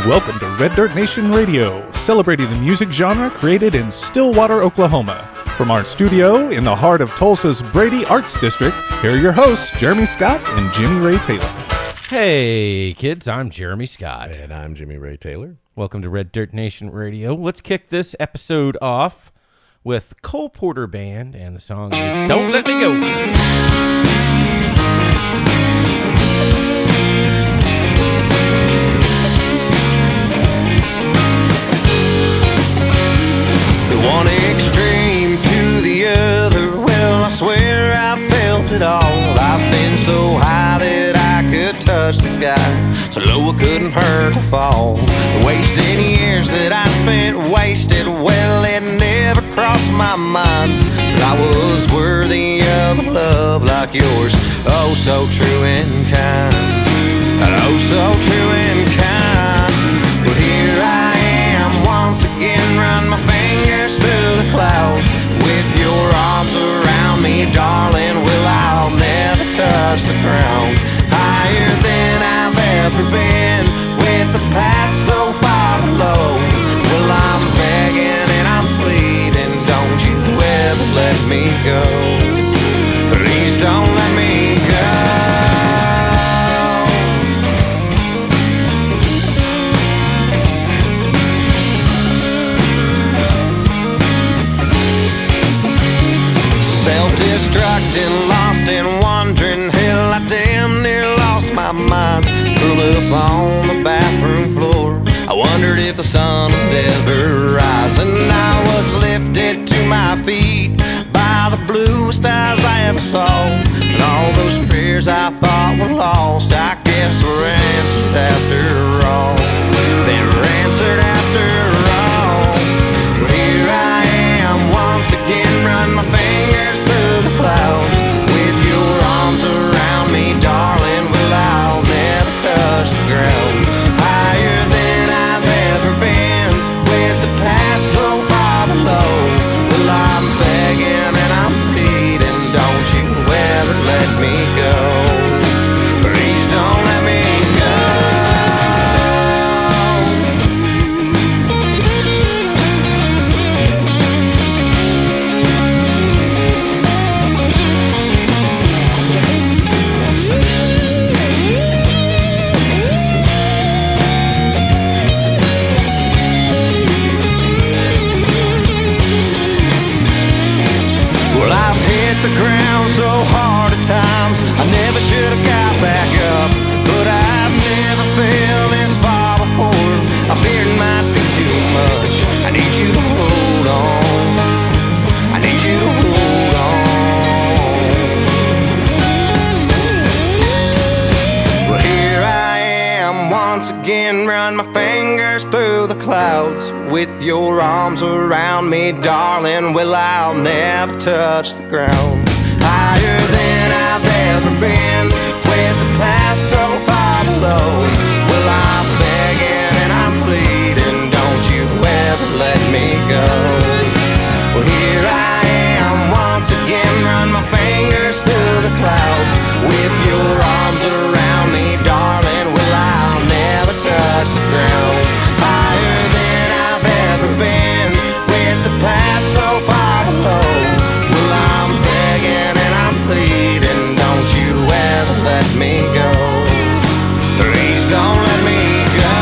Welcome to Red Dirt Nation Radio, celebrating the music genre created in Stillwater, Oklahoma. From our studio in the heart of Tulsa's Brady Arts District, here are your hosts, Jeremy Scott and Jimmy Ray Taylor. Hey, kids, I'm Jeremy Scott. And I'm Jimmy Ray Taylor. Welcome to Red Dirt Nation Radio. Let's kick this episode off with Cole Porter Band, and the song is Don't Let Me Go. One extreme to the other, well, I swear I felt it all. I've been so high that I could touch the sky, so low it couldn't hurt to fall. The wasted years that I spent wasted, well, it never crossed my mind that I was worthy of a love like yours. Oh, so true and kind. Oh, so true and kind. Well, here I am once again, run my fingers through the clouds with your arms around me, darling. Well, I'll never touch the ground. Higher than I've ever been, with the past so far below. Well, I'm begging and I'm pleading, don't you ever let me go. Please don't let me go. Self-destructing, lost and wandering, hell, I damn near lost my mind. Pulled up on the bathroom floor, I wondered if the sun would ever rise. And I was lifted to my feet by the bluest eyes I ever saw. And all those prayers I thought were lost, I guess were answered after all. They were answered after all. Well, here I am once again, run my fingers through the clouds with your arms around me, darling. Well, I'll never touch the ground. Higher than I've ever been, with the past so far below. Well, I'm begging and I'm pleading, don't you ever let me go. Please don't let me go. Well, I've hit the ground so hard at times, I never should have got back up. But I've never fell this far before, I feared it might be too much. I need you to hold on, I need you to hold on. Well, here I am once again, run my fingers through the clouds with your arms around me, darling. Well, I'll never touch the ground. Higher than I've ever been, with the past so far below. Well, I'm begging and I'm pleading, don't you ever let me go. Well, here I am once again, run my fingers through the clouds with your arms around me, darling. Well, I'll never touch the ground. Higher than I've ever been, with the past so far below. Well, I'm begging and I'm pleading, don't you ever let me go. Please don't let me go.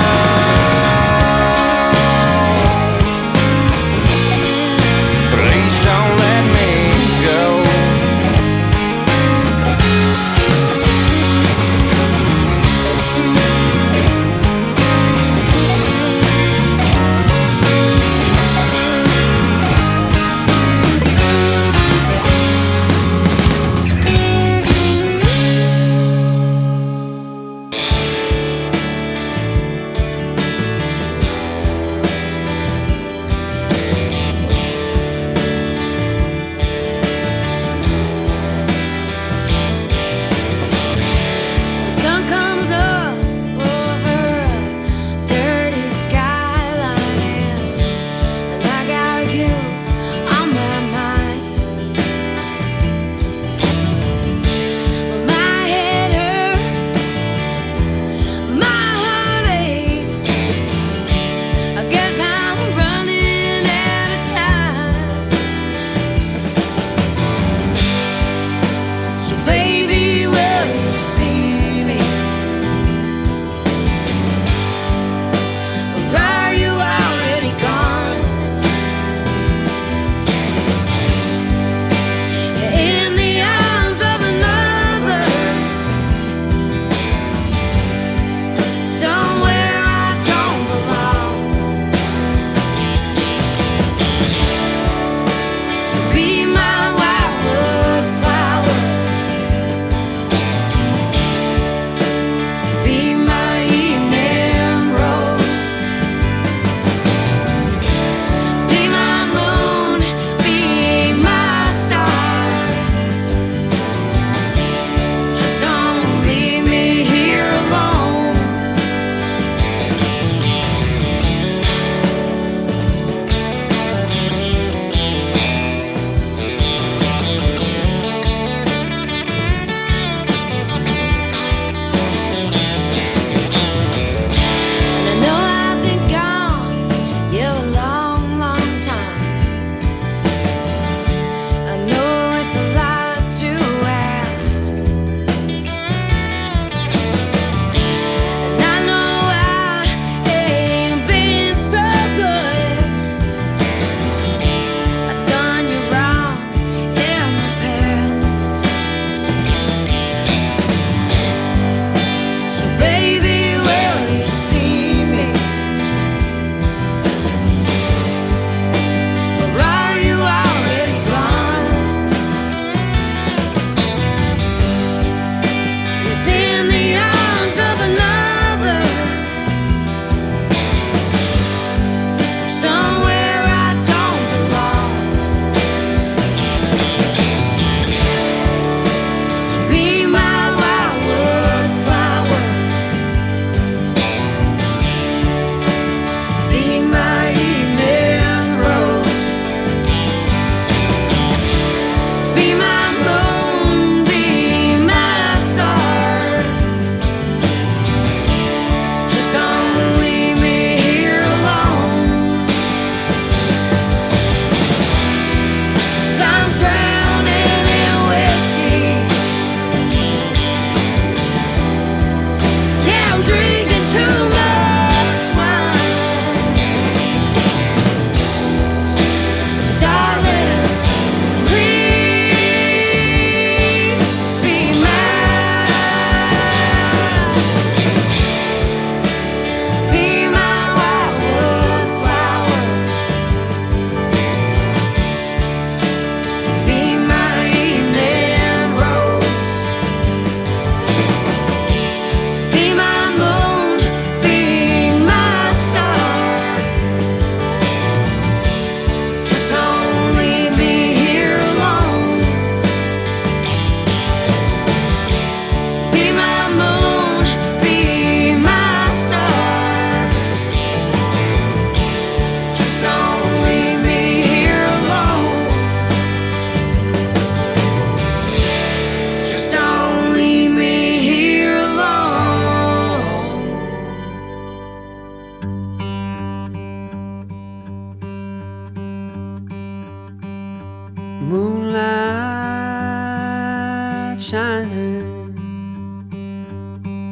shining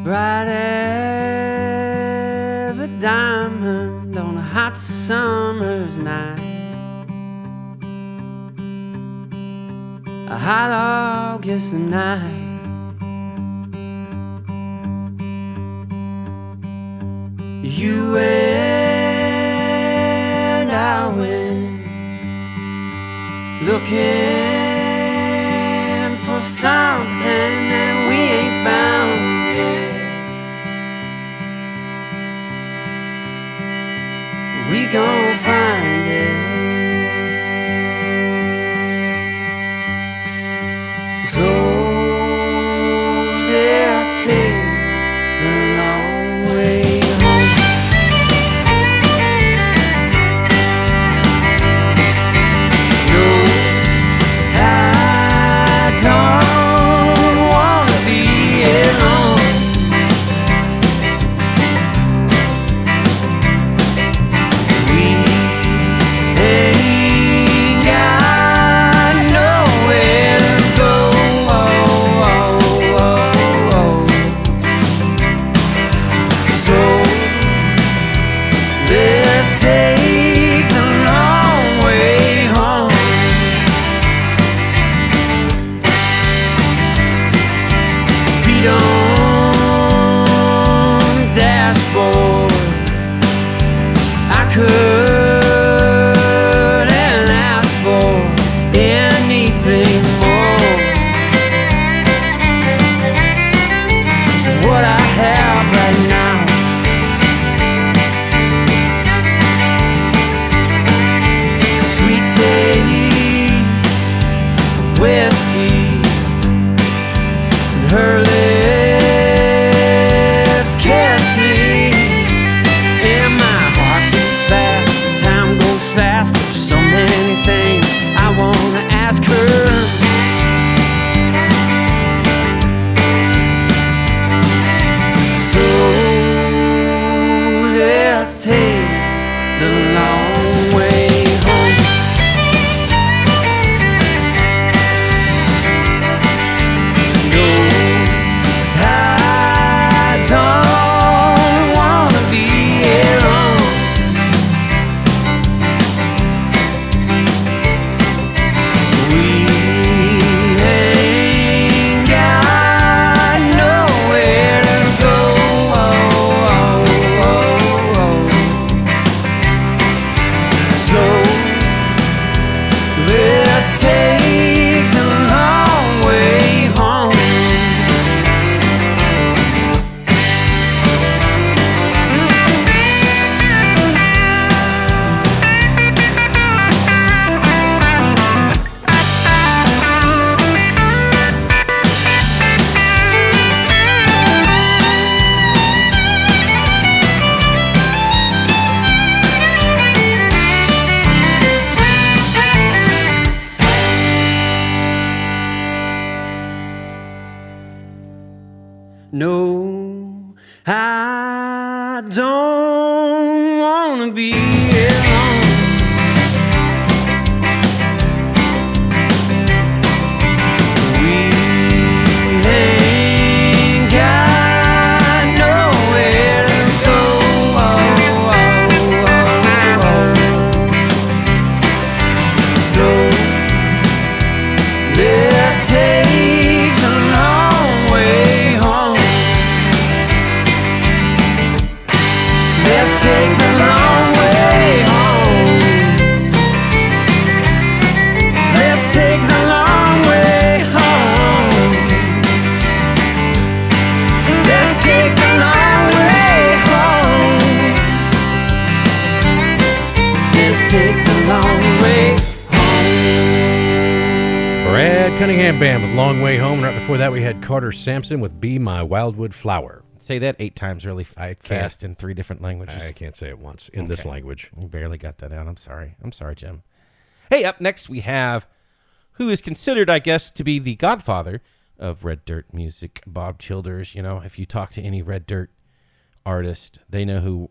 bright as a diamond on a hot summer's night. A hot August night. You and I went looking for something that we ain't found yet. We gon' find it. So let's take the long way home. No, I don't wanna be alone. We ain't got nowhere to go. So let's take the long way home. Feet on dashboard, I couldn't ask for anything more. What I have right now, sweet taste of whiskey, and her lips kiss me, and my heart beats fast, time goes fast. There's so many things I wanna ask her. So let's take the long way home. No, I don't wanna be alone. We ain't got nowhere to go. So let's take the long way home. No, I don't wanna be alone. We ain't got nowhere to go. So let's take the long way home. Let's take the long way home. Let's take the long way home. Let's take the long way home. Let's take the long way home. Brad Cunningham Band with Long Way Home. And right before that, we had Carter Sampson with Be My Wildwood Flower. Say that 8 times really fast in 3 different languages. I can't say it once in this language. You barely got that out. I'm sorry. I'm sorry, Jim. Hey, up next we have who is considered, I guess, to be the godfather of Red Dirt music, Bob Childers. You know, if you talk to any Red Dirt artist, they know who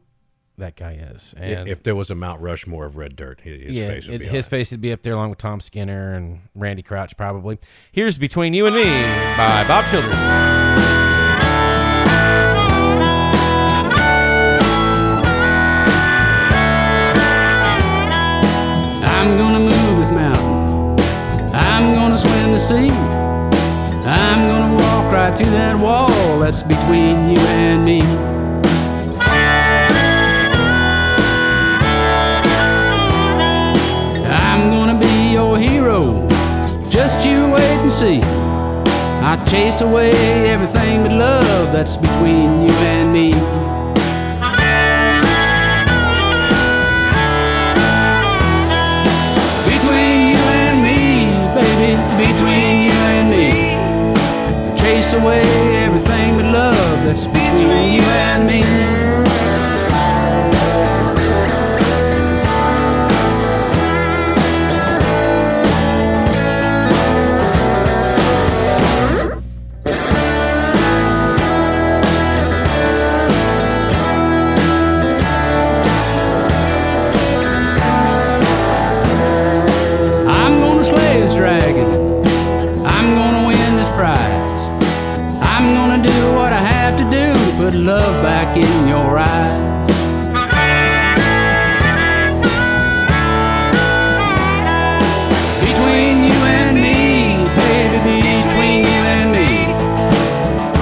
that guy is. And If there was a Mount Rushmore of red dirt, his face would be his on it. face would be up there along with Tom Skinner and Randy Crouch probably. Here's Between You and Me by Bob Childers. I'm gonna move this mountain. I'm gonna swim the sea. I'm gonna walk right through that wall that's between you and me. I'm gonna be your hero. Just you wait and see. I chase away everything but love that's between you and me. Between you and me, chase away everything but love that's between you and me. I'm gonna slay this dragon. I'm gonna win this prize. I'm gonna do what I have to do to put love back in your eyes. Between you and me, baby, between you and me,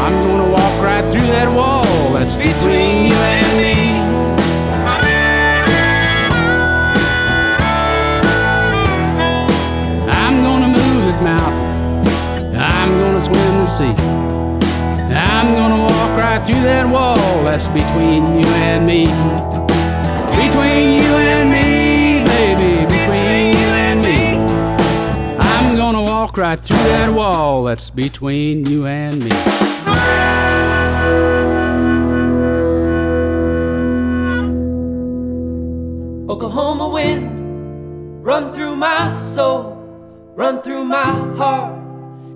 I'm gonna walk right through that wall that's between you and me. I'm gonna move this mountain. I'm gonna swim the sea. I'm gonna walk right through that wall that's between you and me. Between you and me, baby, between you and me. I'm gonna walk right through that wall that's between you and me. Oklahoma wind, run through my soul, run through my heart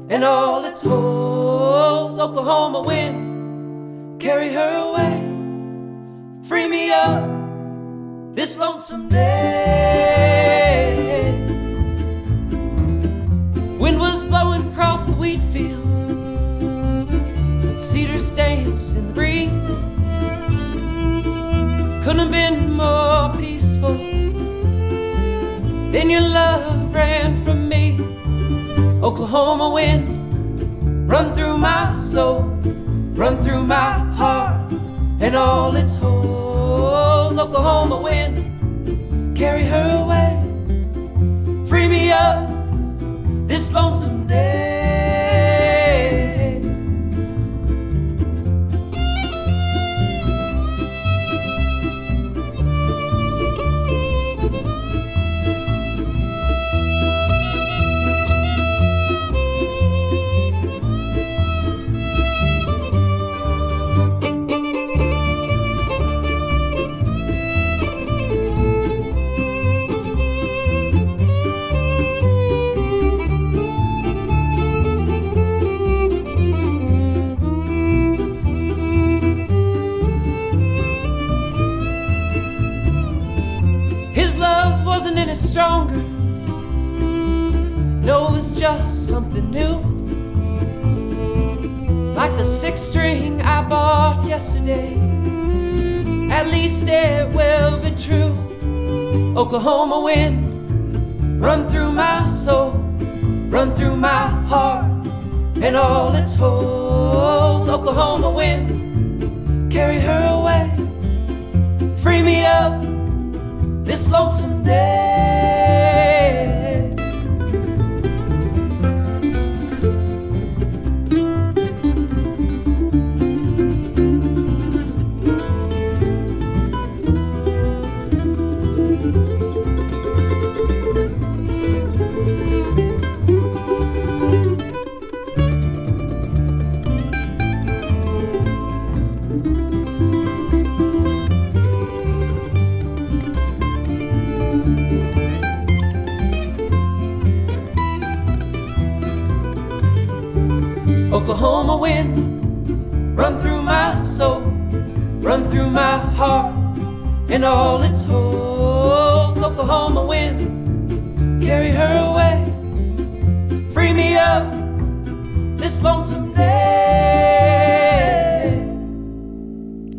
and all its holes. Oklahoma wind, carry her away, free me up this lonesome day. Wind was blowing across the wheat fields, cedars dance in the breeze. Couldn't have been more peaceful. Then your love ran from me. Oklahoma wind, run through my soul, run through my heart and all its holes. Oklahoma wind, carry her away, free me up this lonesome day. Wasn't any stronger. No, it was just something new, like the sixth string I bought yesterday. At least it will be true. Oklahoma wind, run through my soul, run through my heart and all its holes. Oklahoma wind, carry her away, free me up this lonesome day. Oklahoma wind, run through my soul, run through my heart and all its holes. Oklahoma wind, carry her away. Free me up this lonesome day.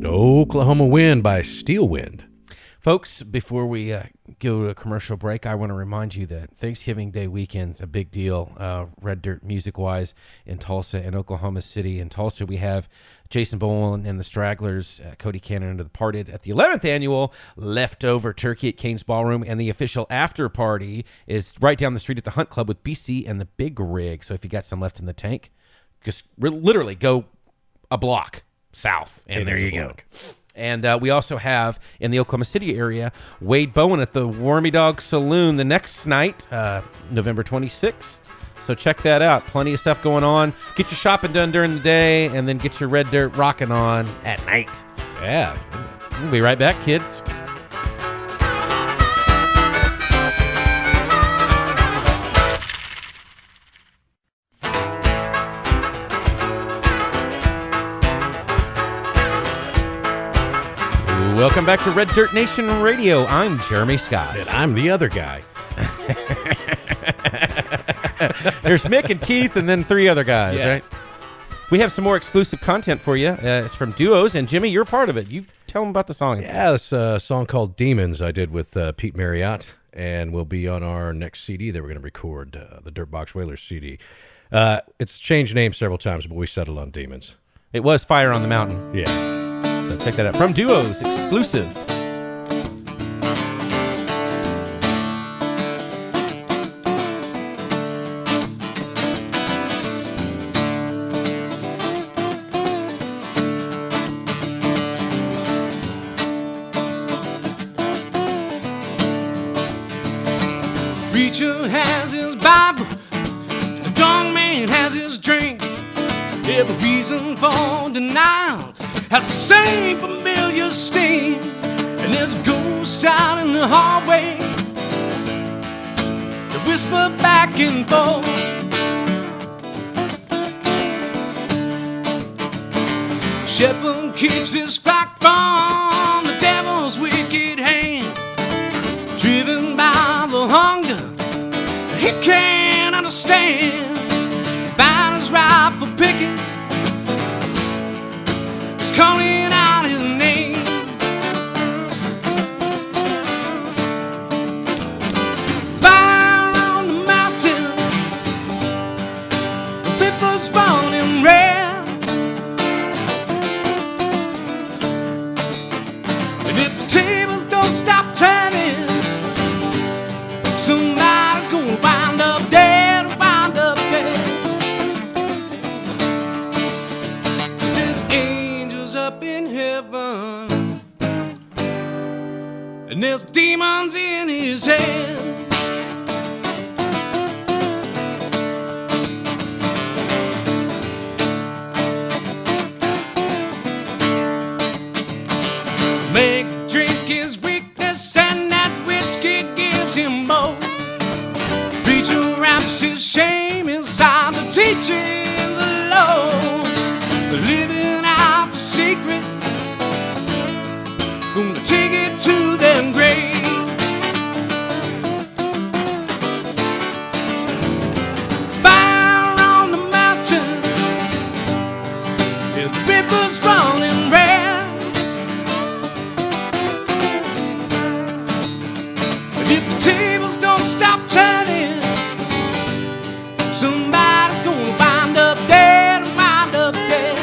Oklahoma Wind by Steel Wind. Folks, before we go to a commercial break, I want to remind you that Thanksgiving Day weekend's a big deal, Red Dirt music-wise, in Tulsa and Oklahoma City. In Tulsa, we have Jason Bowen and the Stragglers, Cody Cannon and the Departed at the 11th annual Leftover Turkey at Kane's Ballroom, and the official after party is right down the street at the Hunt Club with BC and the Big Rig. So if you got some left in the tank, just literally go a block south, and there you go. And we also have, in the Oklahoma City area, Wade Bowen at the Wormy Dog Saloon the next night, November 26th. So check that out. Plenty of stuff going on. Get your shopping done during the day, and then get your Red Dirt rocking on at night. Yeah. We'll be right back, kids. Welcome back to Red Dirt Nation Radio. I'm Jeremy Scott. And I'm the other guy. There's Mick and Keith and then three other guys, Yeah. right? We have some more exclusive content for you. It's from Duos, and Jimmy, you're part of it. You tell them about the song. Yeah, this song called Demons I did with Pete Marriott, and will be on our next CD that we're going to record, the Dirtbox Whalers CD. It's changed names several times, but we settled on Demons. It was Fire on the Mountain. Yeah. So check that out. From Duos, exclusive. Preacher has his Bible, the young man has his drink. Every reason for denial has the same familiar sting. And there's a ghost out in the hallway that whisper back and forth. Shepherd keeps his flock from the devil's wicked hand, driven by the hunger he can't understand. Vine is ripe for picking, it's calling out his name. Fire on the mountain, the people's running red. And if the tables don't stop turning, somebody's gonna wind up dead, wind up dead. There's angels up in heaven, and there's demons in his head. Make drink his weakness, and that whiskey gives him more. Preacher wraps his shame inside the teachings alone, living out the secret, gonna take it to them grave. Fire on the mountain, and the river's running red. And if the tables don't stop turning, somebody's gonna wind up dead, wind up dead.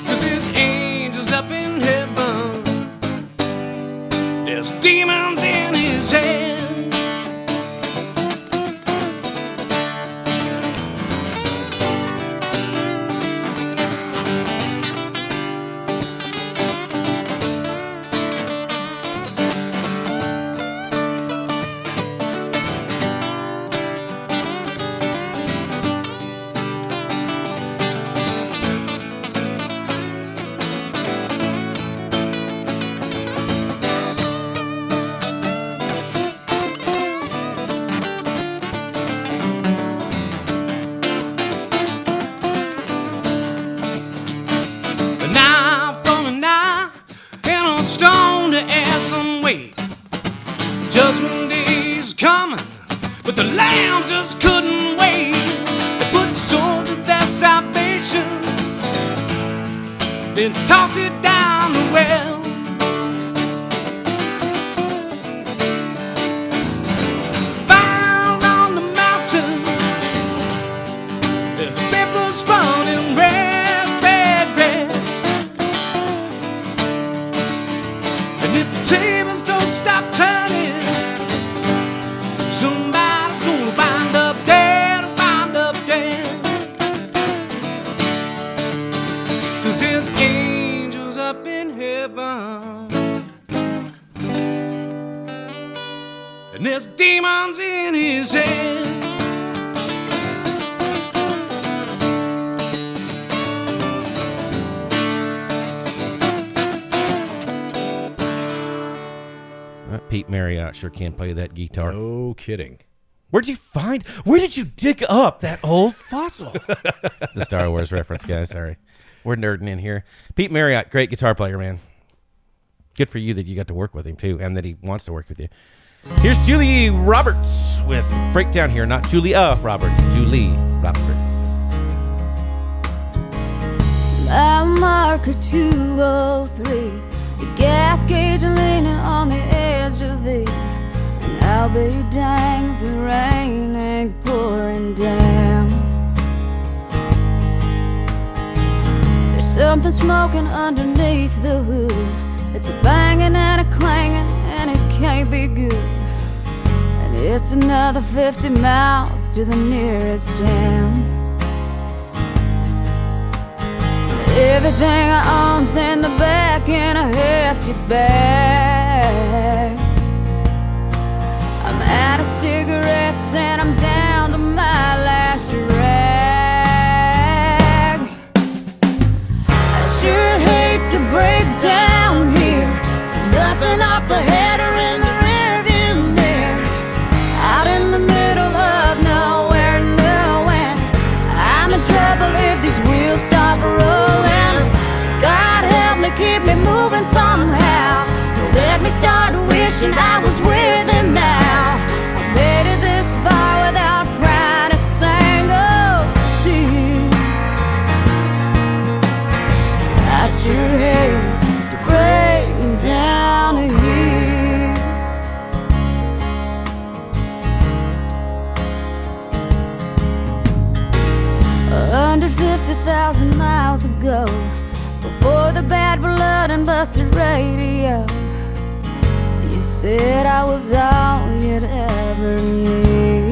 'Cause there's angels up in heaven, there's demons in his head. lambs just couldn't wait. They put the sword to their salvation, then tossed it down the well. Found on the mountain, and the river's running red, red, red. And if the tables don't stop turning, somebody's gonna wind up dead, wind up dead. 'Cause there's angels up in heaven, and there's demons in his head. Pete Marriott sure can play that guitar. No kidding. Where did you dig up that old fossil? It's a Star Wars reference, guys. Sorry. We're nerding in here. Pete Marriott, great guitar player, man. Good for you that you got to work with him, too, and that he wants to work with you. Here's Julie Roberts with Breakdown here. Not Julia Roberts, Julie Roberts. Mile marker 203, the gas gauge leaning on the edge of it. And I'll be dang if the rain ain't pouring down. There's something smoking underneath the hood. It's a banging and a clanging, and it can't be good. And it's another 50 miles to the nearest town. Everything I own's in the back in a hefty bag. I'm out of cigarettes and I'm down to my last rag. I sure hate to break down here, nothing up ahead or in the rearview mirror. Out in the middle of nowhere, nowhere. I'm in trouble if these wheels stop rolling. God help me, keep me moving somehow. Don't let me start wishing I was with him now. I made it this far without crying a single tear. I sure hate to break down here. Under 50,000 miles ago, before the bad blood and busted radio, you said I was all you'd ever need.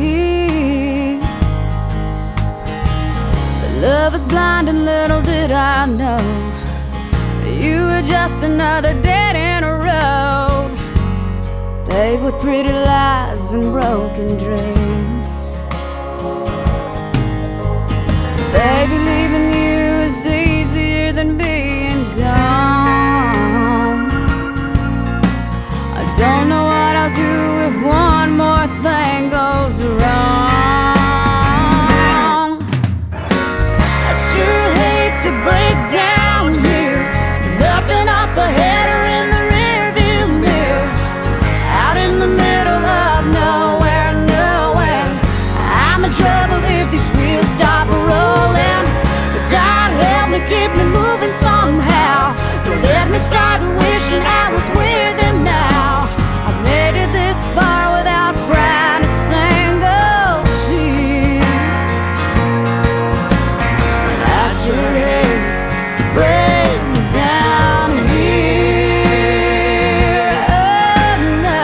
But love is blind and little did I know, you were just another dead end road, paved with pretty lies and broken dreams. Baby, leaving you is easier than being gone. I don't know what I'll do if one more thing goes wrong. I sure hate to break down here, nothing up ahead or in the rearview mirror. Out in the middle of nowhere, nowhere. I'm in trouble if these wheels stop rolling. So God help me, keep me moving somehow. Don't let me start wishing I was with him now. I made it this far without crying a single tear. And I sure hate to break down here. Oh no,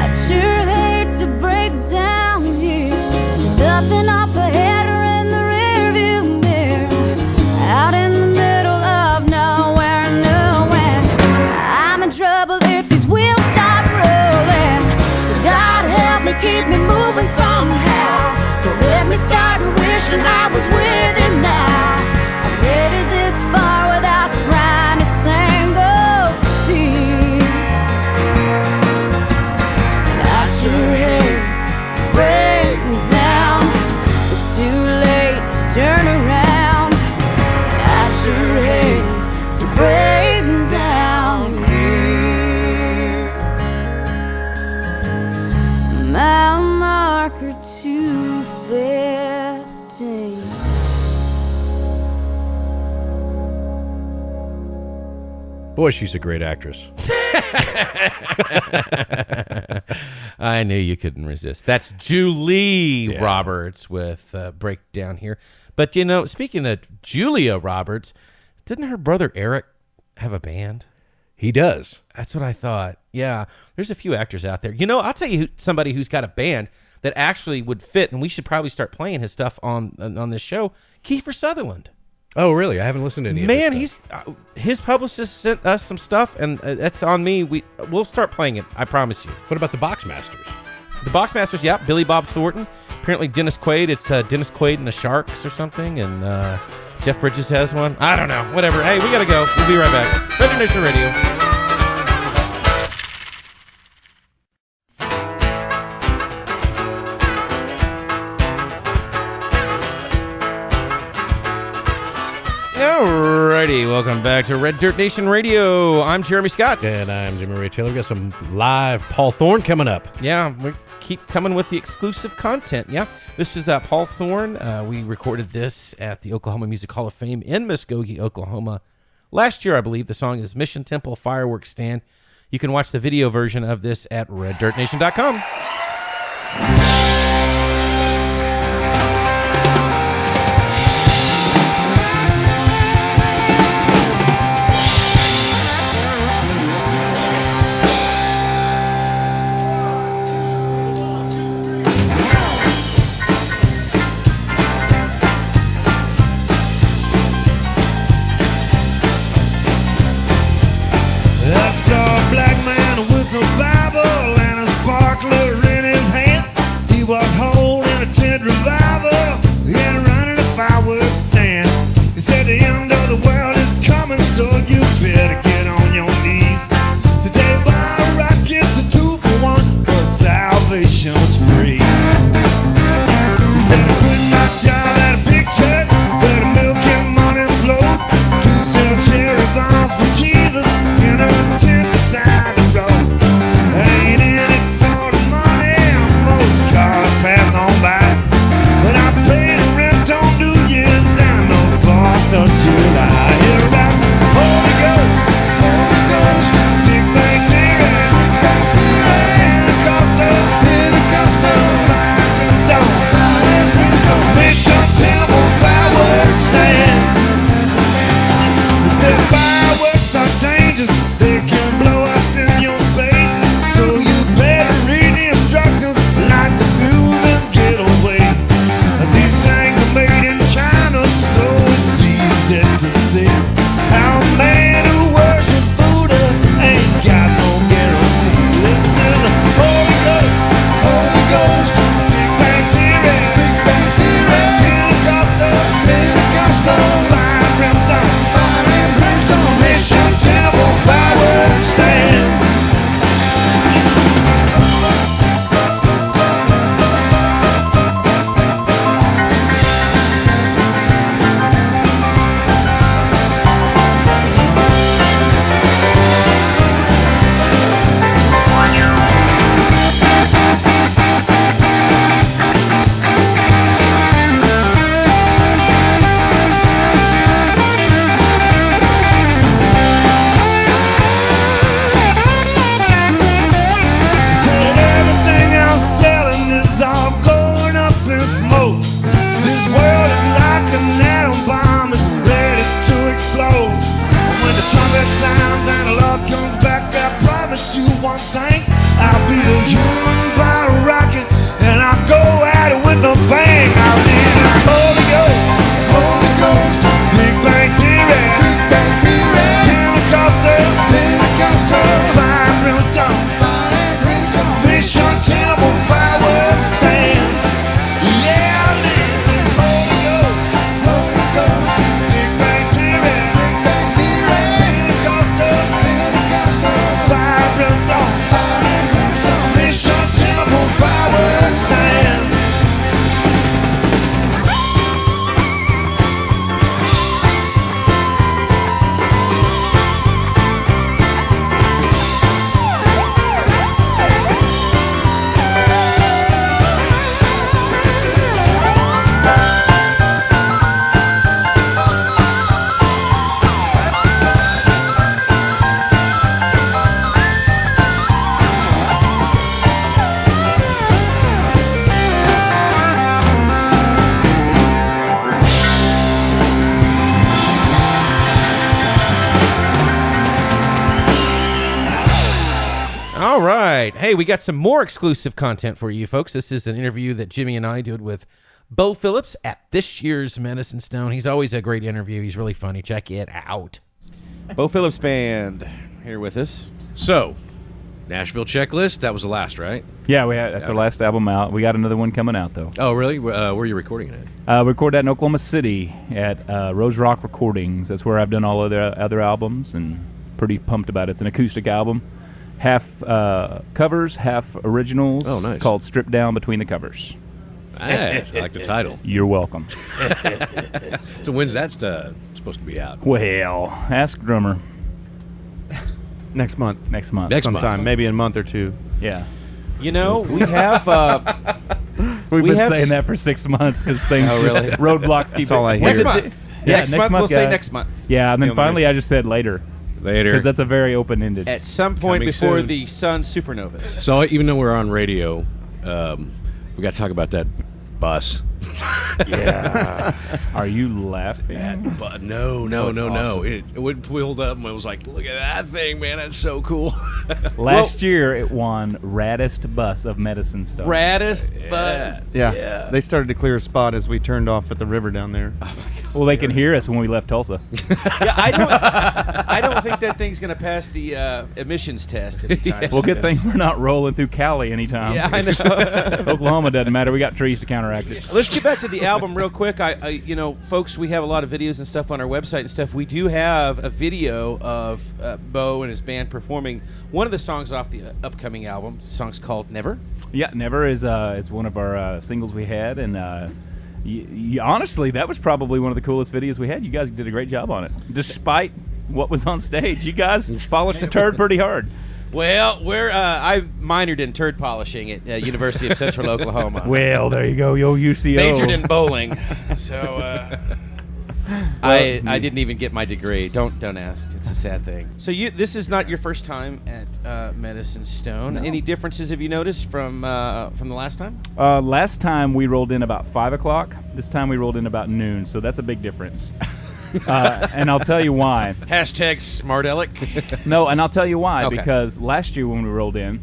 I sure hate to break down here. Nothing up ahead or in the rearview mirror. Out in the middle of nowhere, nowhere. I'm in trouble if these wheels stop rolling. So God help me, keep me moving somehow. Don't let me start wishing I was with him now. I made it this far without crying a single tear. And I sure hate to break down. It's too late to turn around. And I sure hate to break down here. Boy, she's a great actress. I knew you couldn't resist. That's Julie Roberts with Breakdown here. But, you know, speaking of Julia Roberts, didn't her brother Eric have a band? He does. That's what I thought. Yeah, there's a few actors out there. You know, I'll tell you somebody who's got a band that actually would fit, and we should probably start playing his stuff on this show, Kiefer Sutherland. Oh, really? I haven't listened to any of his stuff. His publicist sent us some stuff, and that's on me. We'll start playing it, I promise you. What about the Boxmasters? The Boxmasters, yeah. Billy Bob Thornton. Apparently Dennis Quaid. It's Dennis Quaid and the Sharks or something, and Jeff Bridges has one. I don't know. Whatever. Hey, we got to go. We'll be right back. Red Dirt Nation Radio. Alrighty, welcome back to Red Dirt Nation Radio. I'm Jeremy Scott. And I'm Jimmy Ray Taylor. We got some live Paul Thorne coming up. Yeah, we keep coming with the exclusive content. Yeah, this is Paul Thorne. We recorded this at the Oklahoma Music Hall of Fame in Muskogee, Oklahoma. Last year, I believe. The song is Mission Temple Fireworks Stand. You can watch the video version of this at reddirtnation.com. Mission Temple right. Hey, we got some more exclusive content for you folks. This is an interview that Jimmy and I did with Bo Phillips at this year's Medicine Stone. He's always a great interview. He's really funny. Check it out. Bo Phillips Band here with us. So, Nashville Checklist, that was the last, right? Yeah, that's our last album out. We got another one coming out, though. Oh, really? Where are you recording it at? We recorded that in Oklahoma City at Rose Rock Recordings. That's where I've done all of their other albums, and pretty pumped about it. It's an acoustic album. Half covers, half originals. Oh, nice. It's called Stripped Down Between the Covers. I like the title. You're welcome. So when's that supposed to be out? Well, ask drummer. Next month. Next month. Sometime, maybe in a month or two. Yeah. You know, we have... We've been have saying that for 6 months because things really? just roadblocks keep That's all I hear. Next Next month. Yeah, next next month we'll say guys. next month. Yeah, and the then only finally reason. I just said later. Later. Because that's a very open-ended. At some point Coming before soon. the sun supernovas. So even though we're on radio, we got to talk about that bus. Are you laughing? But no. It pulled up and I was like, look at that thing, man. That's so cool. Last year, it won Raddest Bus of Medicine Stone. Raddest buzz. Yeah. They started to clear a spot as we turned off at the river down there. Well, they can hear us when we left Tulsa. Yeah, I don't think that thing's going to pass the emissions test anytime Well, good soon. thing we're not rolling through Cali anytime. Yeah, I know. Oklahoma doesn't matter. We got trees to counteract it. Let's get back to the album real quick. Folks, we have a lot of videos and stuff on our website and stuff. We do have a video of Bo and his band performing one of the songs off the upcoming album. The song's called Never. Yeah, Never is one of our singles we had, and honestly, that was probably one of the coolest videos we had. You guys did a great job on it, despite what was on stage. You guys polished the turd pretty hard. Well, I minored in turd polishing at University of Central Oklahoma. Well, there you go, yo UCO. Majored in bowling, so I didn't even get my degree. Don't ask. It's a sad thing. So this is not your first time at Medicine Stone. No. Any differences have you noticed from the last time? Last time we rolled in about 5 o'clock. This time we rolled in about noon, so that's a big difference. And I'll tell you why. Hashtag smart aleck. No, and I'll tell you why. Okay. Because last year when we rolled in,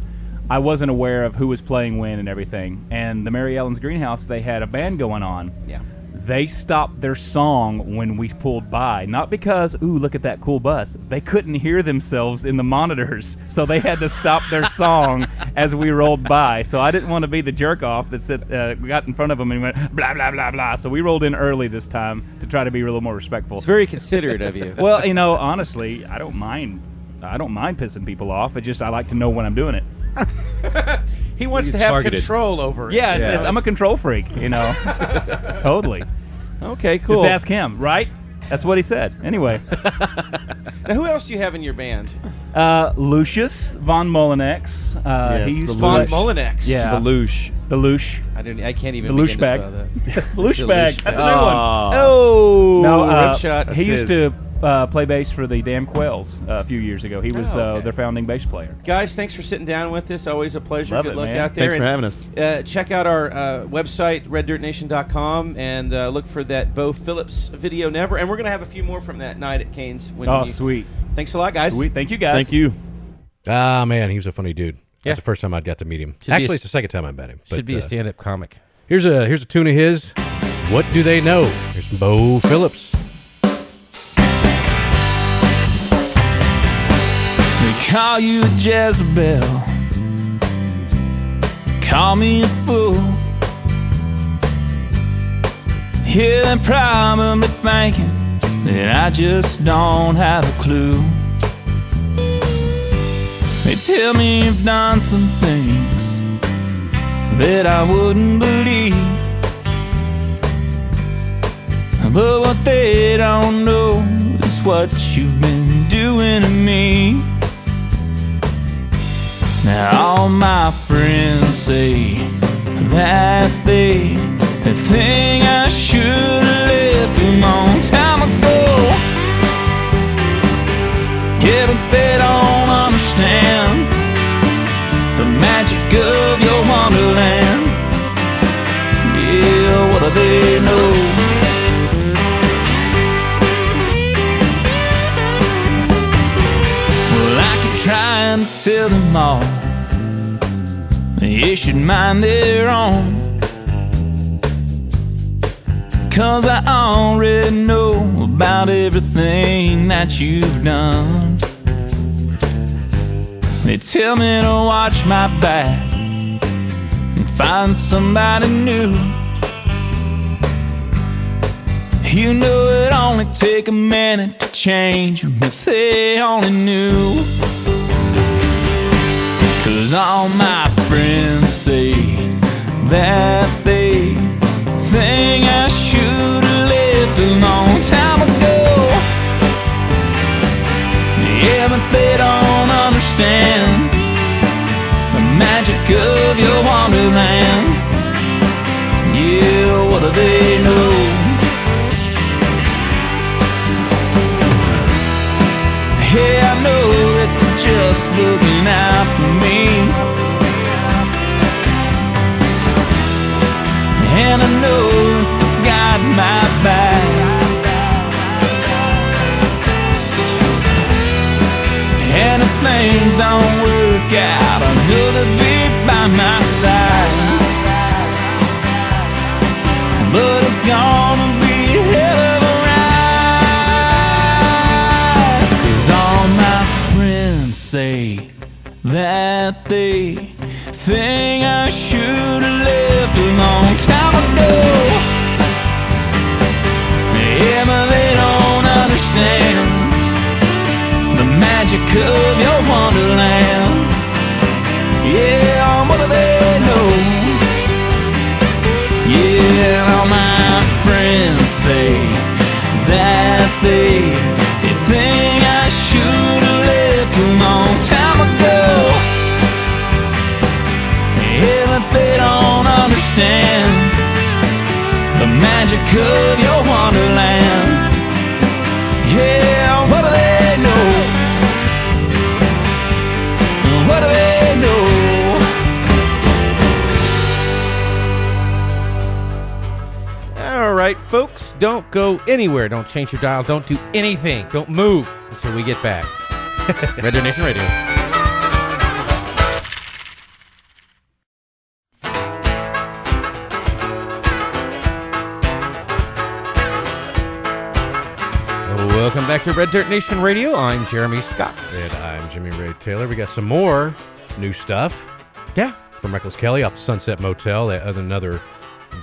I wasn't aware of who was playing when and everything. And the Mary Ellen's Greenhouse, they had a band going on. Yeah. They stopped their song when we pulled by. Not because, ooh, look at that cool bus. They couldn't hear themselves in the monitors, so they had to stop their song as we rolled by. So I didn't want to be the jerk-off that we got in front of them and went, blah, blah, blah, blah. So we rolled in early this time to try to be a little more respectful. It's very considerate of you. Well, honestly, I don't mind pissing people off. It's just I like to know when I'm doing it. He wants He's to have targeted. control over it. Yeah, I'm a control freak, Totally. Okay, cool. Just ask him, right? That's what he said. Anyway. Now, who else do you have in your band? Lucius von Mullinex. Yes, He used the to Von Lush. Mullinex. Yeah. The Loosh. The Loosh. I can't even The begin to Loosh spell that. Loosh bag. That's a new one. Oh, No, rim shot. he used his. to play bass for the Damn Quails a few years ago. He was okay. their founding bass player. Guys, thanks for sitting down with us. Always a pleasure. Love Good it, luck man. out there. Thanks for And, having us. check out our website, reddirtnation.com, and look for that Bo Phillips video, Never. And we're going to have a few more from that night at Cain's. Sweet. Thanks a lot, guys. Sweet. Thank you, guys. Thank you. Ah, man, he was a funny dude. Yeah. That's the first time I'd got to meet him. Should be Actually, a- it's the second time I met him. Should be a stand-up comic. Here's a tune of his. What do they know? Here's Bo Phillips. They call you Jezebel, call me a fool. Yeah, they're probably thinking that I just don't have a clue. They tell me you've done some things that I wouldn't believe, but what they don't know is what you've been doing to me. Now all my friends say that they think I should have left a long time ago. Yeah, but they don't understand the magic of your wonderland. Yeah, what do they know? Well, I could try and tell them all they should mind their own. 'Cause I already know about everything that you've done. They tell me to watch my back and find somebody new. You know it only take a minute to change them if they only knew. 'Cause all my friends say that they think I should have left a long time ago. Yeah, but they don't understand the magic of your wonderland. Yeah, what do they know? Hey, I know that they're just looking out for me, and I know that they've got my back. And if things don't work out, I know they'll be by my side. But it's gonna be a hell of a ride. 'Cause all my friends say that they think I should have left a long time ago. Yeah, but they don't understand the magic of your wonderland. Yeah, what do they know? Yeah, all my friends say that they think I should have left a long time ago. Yeah, but they don't understand the magic of your wonderland. Yeah, what do they know? What do they know? All right, folks, don't go anywhere. Don't change your dial. Don't do anything. Don't move until we get back. Red Dirt Nation Radio. Welcome back to Red Dirt Nation Radio. I'm Jeremy Scott. And I'm Jimmy Ray Taylor. We got some more new stuff. Yeah. From Reckless Kelly off Sunset Motel, another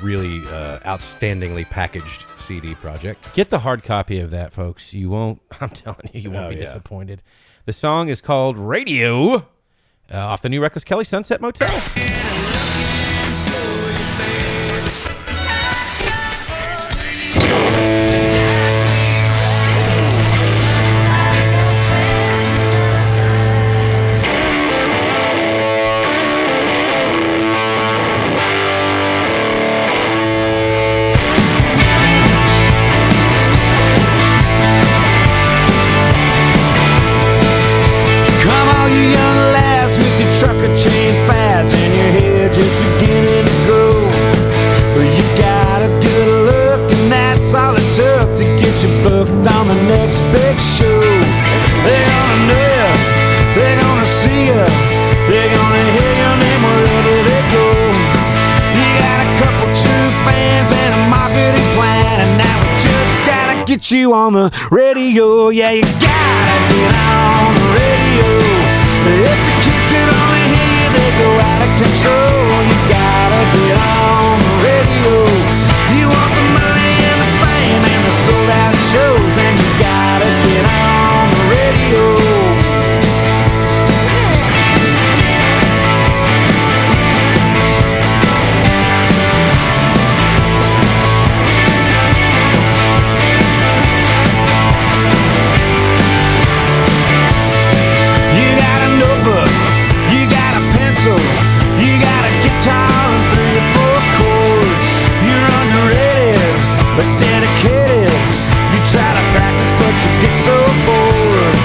really outstandingly packaged CD project. Get the hard copy of that, folks. You won't, I'm telling you, you won't be disappointed. The song is called Radio off the new Reckless Kelly Sunset Motel. Trucker chain fads and your hair just beginning to grow. But you got a good look and that's all it took to get you booked on the next big show. They're gonna know you, they're gonna see you, they're gonna hear your name wherever they go. You got a couple true fans and a marketing plan, and now we just gotta get you on the radio. Yeah, you gotta get on the radio. If the kids could only hear you, they go out of control. You gotta get on the radio. You want the money and the fame and the sold out shows, and you gotta get on the radio. You got a guitar and 3 or 4 chords. You're underrated, but dedicated. You try to practice, but you get so bored.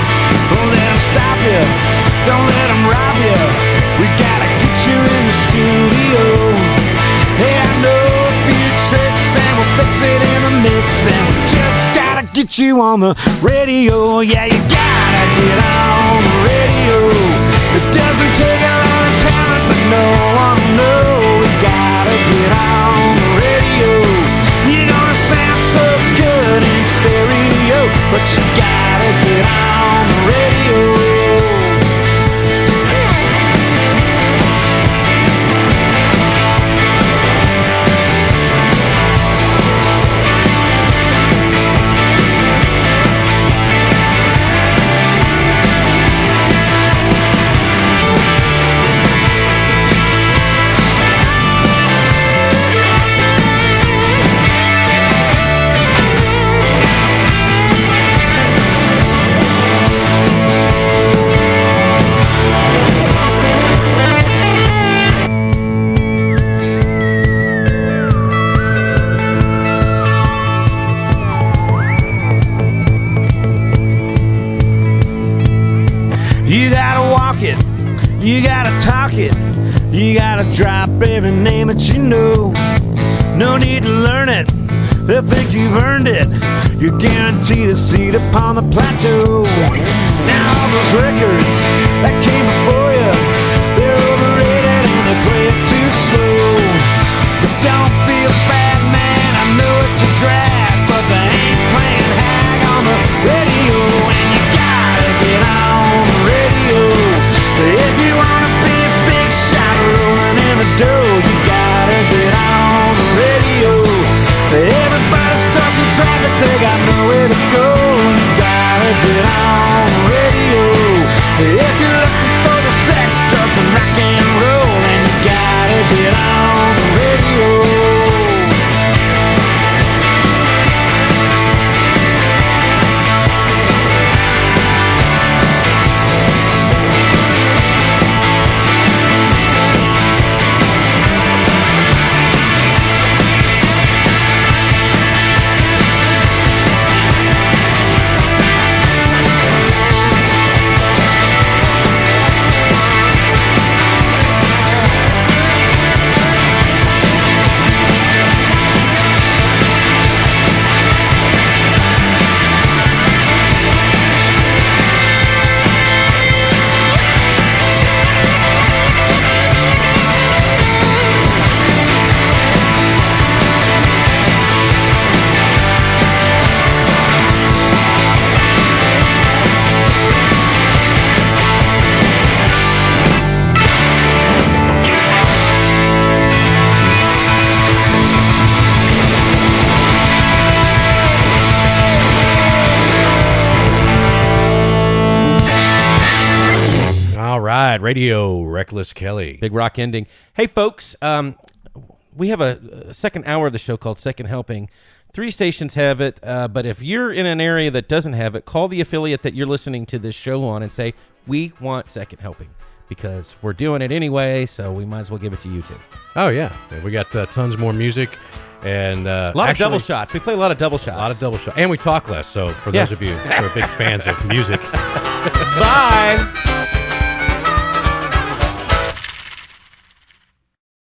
Don't let them stop you, don't let them rob you. We gotta get you in the studio. Hey, I know a few tricks and we'll fix it in the mix, and we just gotta get you on the radio. Yeah, you gotta get on the radio. It doesn't take a lot of talent, but no one You gotta drop every name that you know. No need to learn it, they'll think you've earned it. You're guaranteed a seat upon the plateau. Now all those records that came before you, they're overrated and they play it too slow. But don't feel bad, man, I know it's a drag, but they ain't playing Hag on the radio. And you gotta get on the radio if you wanna be a big shot rolling in the dough. You gotta get on the radio. Everybody's stuck in traffic, they got nowhere to go. You gotta get on the radio if you're looking for the sex, drugs, and rock and roll. And you gotta get on the radio. Radio Reckless Kelly. Big rock ending. Hey, folks, we have a second hour of the show called Second Helping. 3 stations have it, but if you're in an area that doesn't have it, call the affiliate that you're listening to this show on and say, we want Second Helping, because we're doing it anyway, so we might as well give it to you too. Oh, yeah. We got tons more music. And a lot of double shots. We play a lot of double shots. A lot of double shots. And we talk less, so for those of you who are big fans of music. Bye.